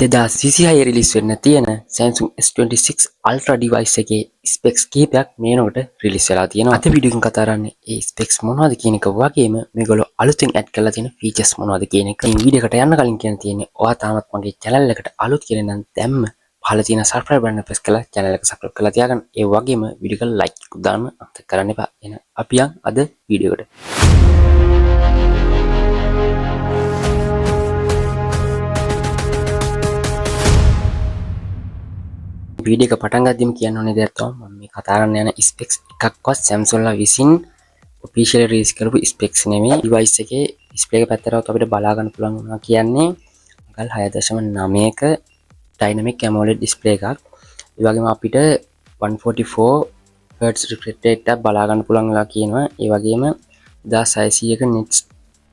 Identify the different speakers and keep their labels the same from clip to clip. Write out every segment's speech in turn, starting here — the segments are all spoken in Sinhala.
Speaker 1: 2026 රිලිස් වෙන්න තියෙන Samsung S26 Ultra device එකේ ස්පෙක්ස් කිහිපයක් මේනකොට රිලිස් වෙලා තියෙනවා. අද වීඩියෝ එකෙන් කතා කරන්නේ ඒ ස්පෙක්ස් මොනවද කියන එක වගේම මේගොල්ලෝ අලුතෙන් ඇඩ් කරලා තියෙන ෆීචර්ස් මොනවද කියන එක. මේ වීඩියෝ එකට යන්න කලින් කියන්න තියෙන්නේ ඔයා තාමත් මගේ channel එකට අලුත් කෙනෙක් නම් දැම්ම පහළ තියෙන subscribe button එක press කරලා channel එක subscribe කරලා තියාගන්න. ඒ වගේම වීඩියෝ එකට like එකක් දාන්න අමතක කරන්න එපා. එහෙනම් අපි යන් අද වීඩියෝ එකට. වීඩියෝ එක පටන් ගද්දිම කියන්න ඕනේ දෙයක් තමයි මම මේ කතා කරන්න යන ස්පෙක්ස් එකක්වත් Samsung ලා විසින් officially release කරපු ස්පෙක්ස් නෙමෙයි. device එකේ display එක පැත්තටවත් අපිට බලා ගන්න පුළුවන් වුණා කියන්නේ අඟල් 6.9ක dynamic AMOLED display එකක්. ඒ වගේම අපිට 144 Hz refresh rate එකක් බලා ගන්න පුළුවන් වෙලා කියනවා. ඒ වගේම 1600ක nits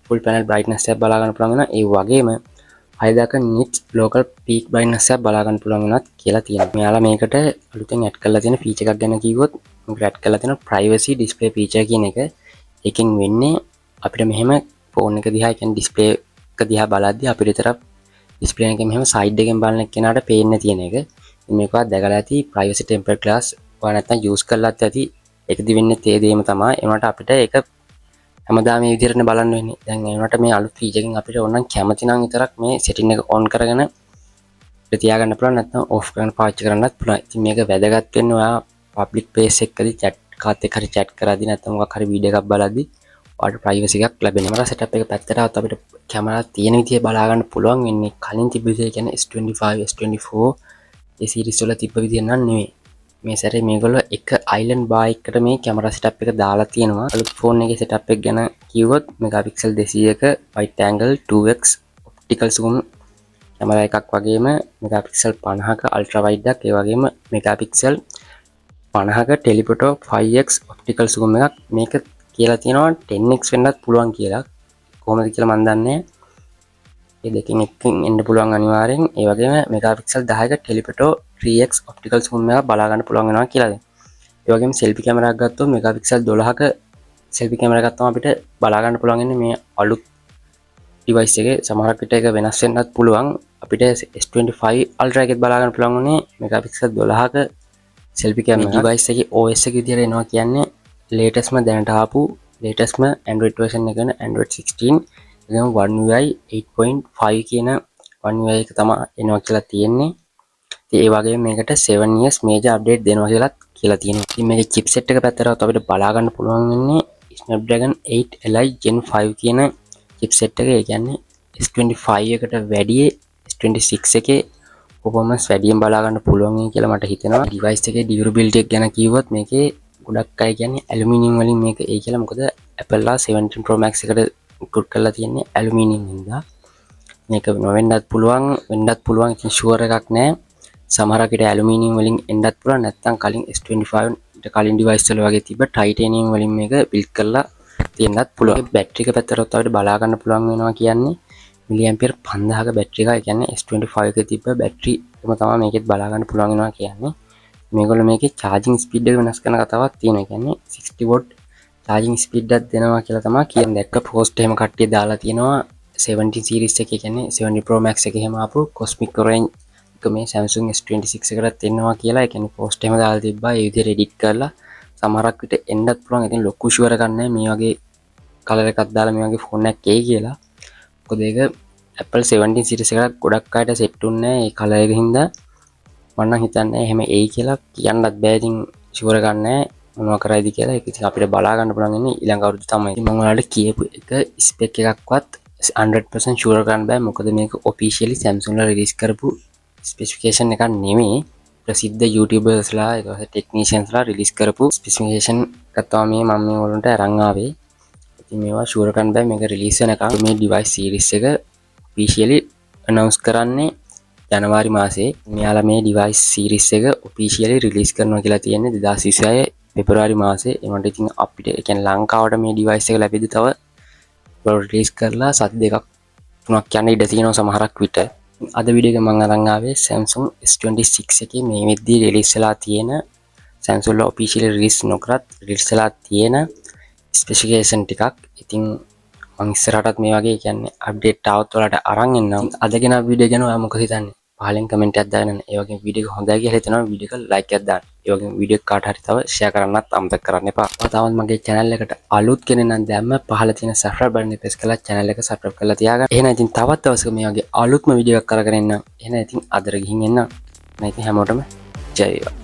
Speaker 1: full panel brightness එකක් බලා ගන්න පුළුවන් වෙනවා. ඒ වගේම 6ක nits local peak brightness එකක් බලා ගන්න පුළුවන් වෙනත් කියලා තියෙනවා. මෙයාලා මේකට අලුතෙන් ඇඩ් කරලා තියෙන ෆීචර් එකක් ගැන කිව්වොත් මේකට ඇඩ් කරලා තියෙන privacy display feature කියන එක. එකෙන් වෙන්නේ අපිට මෙහෙම ෆෝන් එක දිහා කියන්නේ display එක දිහා බලද්දී අපිට විතර display එකෙන් මෙහෙම side එකෙන් බලන කෙනාට පේන්නේ තියෙන එක. මේකවත් දැකලා ඇති privacy tempered glass ඔයා නැත්තම් use කරලාත් ඇති. ඒකදි වෙන්නේ තේ දෙයම තමයි. ඒ වුණාට අපිට ඒක හැමදාම මේ විදිහටනේ බලන්න වෙන්නේ. දැන් ඒ වුණාට මේ අලුත් ෆීචර් එකෙන් අපිට ඕනනම් කැමති නම් විතරක් මේ setting එක on කරගෙන තියාගන්න පුළුවන්, නැත්නම් off කරගෙන පාවිච්චි කරන්නත් පුළුවන්. ඉතින් මේක වැදගත් වෙන්නේ ඔයා public place එකකදී chat කාත් එක්ක හරි chat කරද්දී නැත්නම් මොකක් හරි වීඩියෝ එකක් බලද්දී ඔයාලට privacy එකක් ලැබෙනවා. මම setup එක පැත්තට આવත් අපිට කැමරා තියෙන විදිහ බලා ගන්න පුළුවන් වෙන්නේ. කලින් තිබ්බ විදිහ කියන්නේ S25 S24 ඒ series වල තිබ්බ විදිහ නන් නෙවෙයි. මේ සැරේ මේගොල්ලෝ එක island bar එකකට මේ කැමරා setup එක දාලා තියෙනවා. අලුත් ෆෝන් එකේ setup එක ගැන කිව්වොත් megapixel 200ක wide angle 2x optical zoom camera එකක් වගේම megapixel 50ක ultra wide එකක්, ඒ වගේම megapixel 50ක telephoto 5x optical zoom එකක්. මේක කියලා තියෙනවා 10x වෙන්නත් පුළුවන් කියලා. කොහොමද කියලා මම දන්නේ නැහැ. ඒ දෙකෙන් එකකින් එන්න පුළුවන් අනිවාර්යෙන්. ඒ වගේම megapixel 10ක telephoto 3x optical zoom එකක් බලා ගන්න පුළුවන් වෙනවා කියලා. ඒ වගේම selfie කැමරාවක් ගත්තොත් megapixel 12ක selfie කැමරාවක් ගත්තම අපිට බලා ගන්න පුළුවන් ඉන්නේ මේ අලුත් device එකේ සමහරක් විට එක වෙනස් වෙන්නත් පුළුවන්. අපිට S25 Ultra එකෙත් බලා ගන්න පුළුවන් උනේ megapixel 12ක selfie camera. device එකේ OS එක විදිහට එනවා කියන්නේ latestම දැනට ආපු latestම Android version එක වෙන Android 16 එකම One UI 8.5 කියන One UI එක තමයි එනවා කියලා තියෙන්නේ. ඉතින් ඒ වගේම මේකට 7 years major update දෙනවා කියලා තියෙනවා. ඉතින් මේකේ chipset එක පැත්තටවත් අපිට බලා ගන්න පුළුවන් වෙන්නේ Snapdragon 8 Li Gen 5 කියන chipset එක. ඒ කියන්නේ S25 එකට වැඩිය S26 එකේ performance වැඩියෙන් බලා ගන්න පුළුවන් කියලා මට හිතෙනවා. device එකේ durability එක ගැන කිව්වොත් මේකේ ගොඩක් අය කියන්නේ ඇලුමිනියම් වලින් මේක ඒ කියලා. මොකද Apple ලා 17 Pro Max එකට include කරලා තියෙන්නේ ඇලුමිනියම් හින්දා. මේක නොවෙන්නත් පුළුවන්, වෙන්නත් පුළුවන්. ඉතින් sure එකක් නැහැ. සමහරක් විට ඇලුමිනියම් වලින් එන්නත් පුළුවන්, නැත්නම් කලින් S25 ඊට කලින් device වල වගේ තිබ්බ titanium වලින් මේක build කරලා තියෙන්නත් පුළුවන්. බැටරි එක පැත්තටත් අපිට බලා ගන්න පුළුවන් වෙනවා කියන්නේ මිලිඇම්පියර් 5000ක බැටරි එකක්. ඒ කියන්නේ S25 එකේ තිබ්බ බැටරි එකම තමයි මේකෙත් බලා ගන්න පුළුවන් වෙනවා කියන්නේ. මේගොල්ලෝ මේකේ charging speed එක වෙනස් කරන කතාවක් තියෙනවා. ඒ කියන්නේ 60 watt charging speed එකක් දෙනවා කියලා තමයි කියන්නේ. දැක්ක post එහෙම කට්ටිය දාලා තියෙනවා 17 series එකේ, කියන්නේ 70 Pro Max එකේ එහෙම ආපු cosmic orange එක මේ Samsung S26 එකටත් එනවා කියලා. ඒ කියන්නේ post එහෙම දාලා තිබ්බා. ඒ විදිහට edit කරලා සමහරක් විට එන්නත් පුළුවන්. ඉතින් ලොකු sure එකක් නැහැ මේ වගේ කලර් එකක් දාලා මේ වගේ ෆෝන් එකක් එයි කියලා. මොකද ඒක Apple 17 series එකට ගොඩක් අයට සෙට් උන්නේ නැහැ. ඒ කලර් එක හින්දා මම නම් හිතන්නේ එහෙම එයි කියලා කියන්නත් බෑ. ඉතින් ෂුවර් එකක් නැහැ මොනවා කරයිද කියලා. ඒක ඉතින් අපිට බලා ගන්න පුළුවන් ඉන්නේ ඊළඟ අවුරුද්ද තමයි. ඉතින් මම ඔයාලට කියපු එක ස්පෙක් එකක්වත් 100% ෂුවර් කරන්න බෑ. මොකද මේක officially Samsung ලා රිලීස් කරපු ස්පෙસિෆිකේෂන් එකක් නෙමෙයි. ප්‍රසිද්ධ YouTubers ලා ඊට පස්සේ ටෙක්නීෂියන්ස් ලා රිලීස් කරපු ස්පෙસિෆිකේෂන් එකක් තමයි මම මේ වලට අරන් ආවේ. ඉතින් මේවා ෂුවර් කරන්න බෑ. මේක රිලීස් වෙනකම් මේ device series එක officially announce කරන්නේ ජනවාරි මාසේ. මෙයාලා මේ device series එක officially release කරනවා කියලා තියෙන්නේ 2026 පෙබරවාරි මාසේ. ඒකට ඉතින් අපිට ඒ කියන්නේ ලංකාවට මේ device එක ලැබෙද්දි තව release කරලා සති දෙකක් තුනක් යන ඉඩ තියෙනවා සමහරක් විට. අද වීඩියෝ එක මම අරන් ආවේ Samsung S26 එකේ මේ වෙද්දී release වෙලා තියෙන Samsung ලා officially release නොකරත් release වෙලා තියෙන specification ටිකක්. ඉතින් මම ඉස්සරහටත් මේ වගේ කියන්නේ අප්ඩේට් આવත් වලට අරන් එන්නම්. අද ගෙන වීඩියෝ ගැන ඔයා මොකද හිතන්නේ? පහලින් කමෙන්ට් එකක් දාන්න. ඒ වගේම වීඩියෝ එක හොඳයි කියලා හිතනවා වීඩියෝ එක ලයික් එකක් දාන්න. ඒ වගේම වීඩියෝ එක කාට හරි තව ෂෙයා කරන්නත් අමතක කරන්න එපා. තවම මගේ channel එකට අලුත් කෙනෙක් නම් දැම්ම පහල තියෙන subscribe button එක press කරලා channel එක subscribe කරලා තියාගන්න. එහෙනම් ඉතින් තවත් දවසක මේ වගේ අලුත්ම වීඩියෝ එකක් කරගෙන එන්න. එහෙනම් ඉතින් අදට ගිහින් එන්න. එහෙනම් ඉතින් හැමෝටම ජය වේවා.